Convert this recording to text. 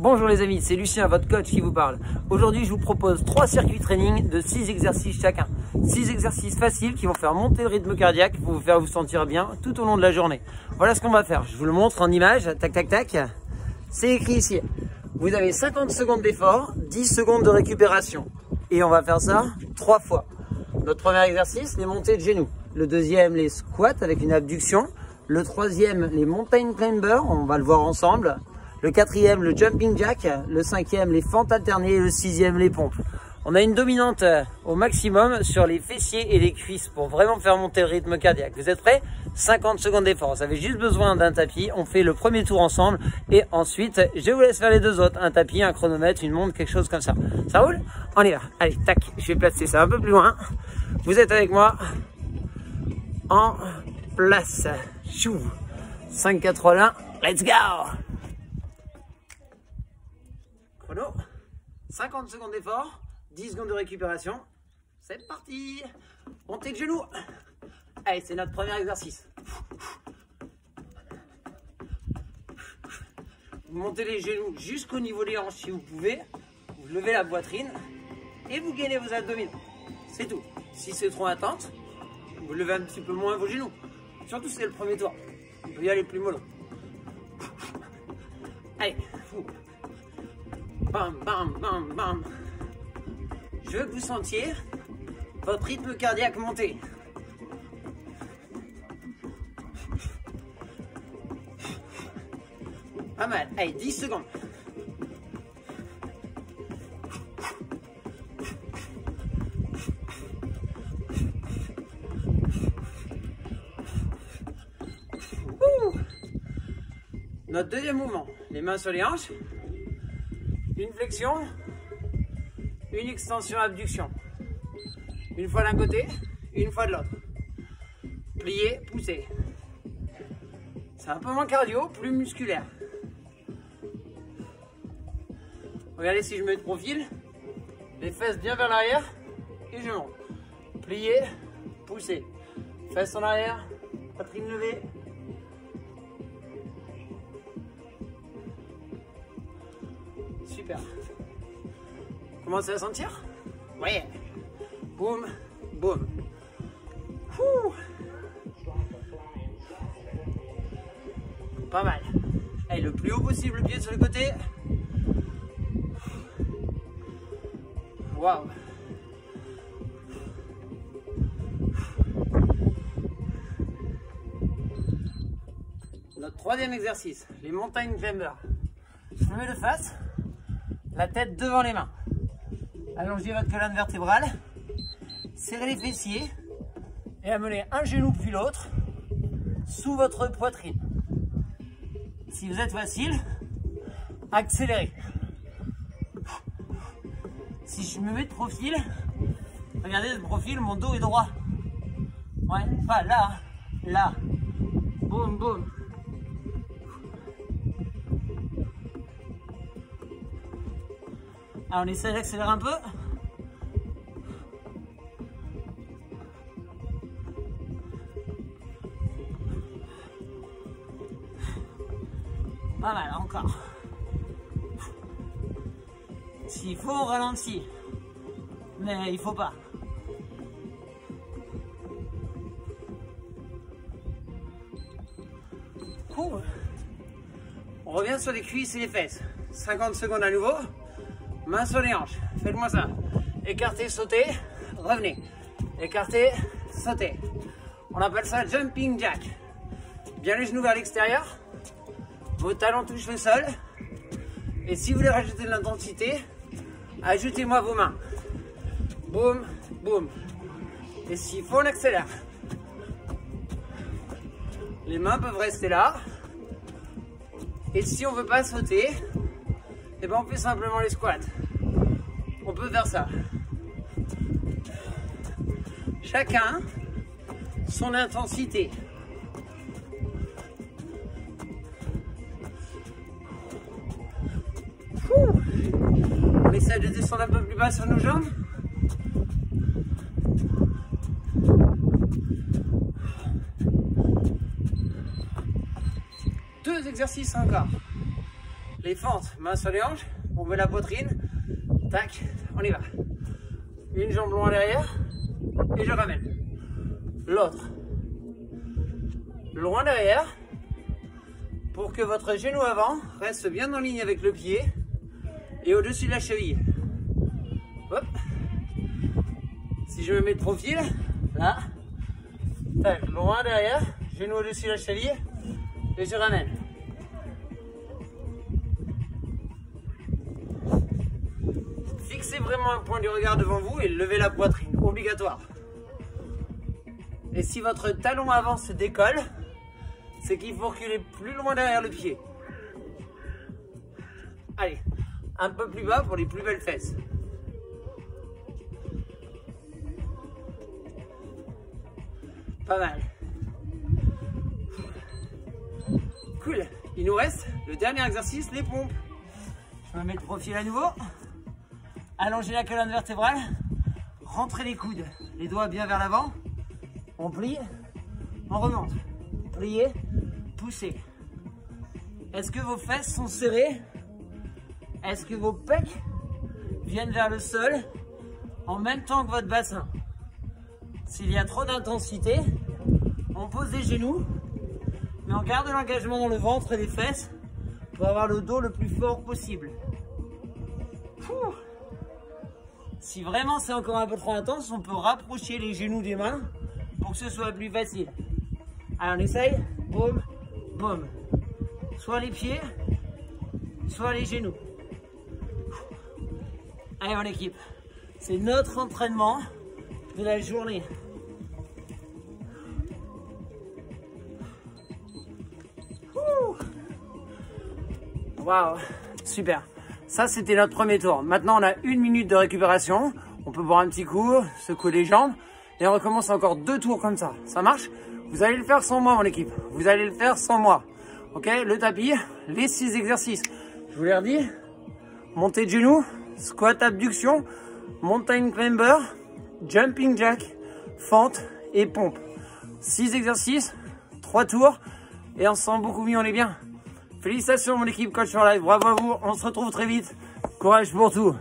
Bonjour les amis, c'est Lucien, votre coach qui vous parle. Aujourd'hui, je vous propose 3 circuits training de 6 exercices chacun. 6 exercices faciles qui vont faire monter le rythme cardiaque pour vous faire vous sentir bien tout au long de la journée. Voilà ce qu'on va faire. Je vous le montre en image. Tac, tac, tac. C'est écrit ici. Vous avez 50 secondes d'effort, 10 secondes de récupération. Et on va faire ça 3 fois. Notre premier exercice, les montées de genoux. Le deuxième, les squats avec une abduction. Le troisième, les mountain climbers. On va le voir ensemble. Le quatrième, le jumping jack. Le cinquième, les fentes alternées. Et le sixième, les pompes. On a une dominante au maximum sur les fessiers et les cuisses pour vraiment faire monter le rythme cardiaque. Vous êtes prêts? 50 secondes d'effort. Vous avez juste besoin d'un tapis. On fait le premier tour ensemble et ensuite, je vous laisse faire les deux autres. Un tapis, un chronomètre, une montre, quelque chose comme ça. Ça roule? On y va. Allez, tac. Je vais placer ça un peu plus loin. Vous êtes avec moi. En place. Chou. 5, 4, 3, 1. Let's go! Chrono. 50 secondes d'effort. 10 secondes de récupération. C'est parti. Montez de genoux. Allez, c'est notre premier exercice. Vous montez les genoux jusqu'au niveau des hanches si vous pouvez. Vous levez la poitrine et vous gainez vos abdominaux. C'est tout. Si c'est trop intense, vous levez un petit peu moins vos genoux. Surtout si c'est le premier tour. On peut y aller plus mollo. Allez. Bam, bam, bam, bam. Je veux que vous sentiez votre rythme cardiaque monter. Pas mal. Allez, 10 secondes. Notre deuxième mouvement, les mains sur les hanches, une flexion, une extension, abduction. Une fois d'un côté, une fois de l'autre. Plier, pousser. C'est un peu moins cardio, plus musculaire. Regardez si je mets de profil, les fesses bien vers l'arrière et je monte. Plier, pousser. Fesses en arrière, poitrine levée. Super. Commencez à sentir? Ouais. Boum, boum. Pas mal. Allez, le plus haut possible, le pied sur le côté. Waouh. Notre troisième exercice, les mountain climbers. Je me mets de face, la tête devant les mains. Allongez votre colonne vertébrale, serrez les fessiers et amenez un genou puis l'autre sous votre poitrine. Si vous êtes facile, accélérez. Si je me mets de profil, regardez de profil, mon dos est droit. Ouais, pas là, là. Boum, boum. Alors on essaie d'accélérer un peu. Pas mal, encore. S'il faut, on ralentit. Mais il faut pas. Cool. On revient sur les cuisses et les fesses. 50 secondes à nouveau. Main sur les hanches. Faites-moi ça. Écartez, sautez. Revenez. Écartez, sautez. On appelle ça jumping jack. Bien les genoux vers l'extérieur. Vos talons touchent le sol. Et si vous voulez rajouter de l'intensité, ajoutez-moi vos mains. Boum, boum. Et s'il faut, on accélère. Les mains peuvent rester là. Et si on ne veut pas sauter, eh ben on fait simplement les squats. On peut faire ça. Chacun son intensité. On essaie de descendre un peu plus bas sur nos jambes. Deux exercices encore. Les fentes, main sur les hanches, on met la poitrine, tac, on y va. Une jambe loin derrière, et je ramène. L'autre, loin derrière, pour que votre genou avant reste bien en ligne avec le pied, et au-dessus de la cheville. Hop. Si je me mets de profil, là, tac, loin derrière, genou au-dessus de la cheville, et je ramène. Fixez vraiment un point du regard devant vous et levez la poitrine, obligatoire. Et si votre talon avant se décolle, c'est qu'il faut reculer plus loin derrière le pied. Allez, un peu plus bas pour les plus belles fesses. Pas mal. Cool. Il nous reste le dernier exercice, les pompes. Je me mets de profil à nouveau. Allongez la colonne vertébrale. Rentrez les coudes, les doigts bien vers l'avant. On plie, on remonte. Pliez, poussez. Est-ce que vos fesses sont serrées? Est-ce que vos pecs viennent vers le sol en même temps que votre bassin? S'il y a trop d'intensité, on pose les genoux, mais on garde l'engagement dans le ventre et les fesses pour avoir le dos le plus fort possible. Si vraiment c'est encore un peu trop intense, on peut rapprocher les genoux des mains pour que ce soit plus facile. Allez, on essaye. Boum, boum. Soit les pieds, soit les genoux. Allez, mon équipe. C'est notre entraînement de la journée. Waouh, super. Ça, c'était notre premier tour. Maintenant, on a 1 minute de récupération. On peut boire un petit coup, secouer les jambes. Et on recommence encore 2 tours comme ça. Ça marche? Vous allez le faire sans moi, mon équipe. Vous allez le faire sans moi. Ok? Le tapis, les 6 exercices. Je vous l'ai redit. Montée de genoux, squat abduction, mountain climber, jumping jack, fente et pompe. 6 exercices, 3 tours. Et on se sent beaucoup mieux, on est bien. Félicitations mon équipe Coach for Life, bravo à vous, on se retrouve très vite, courage pour tout.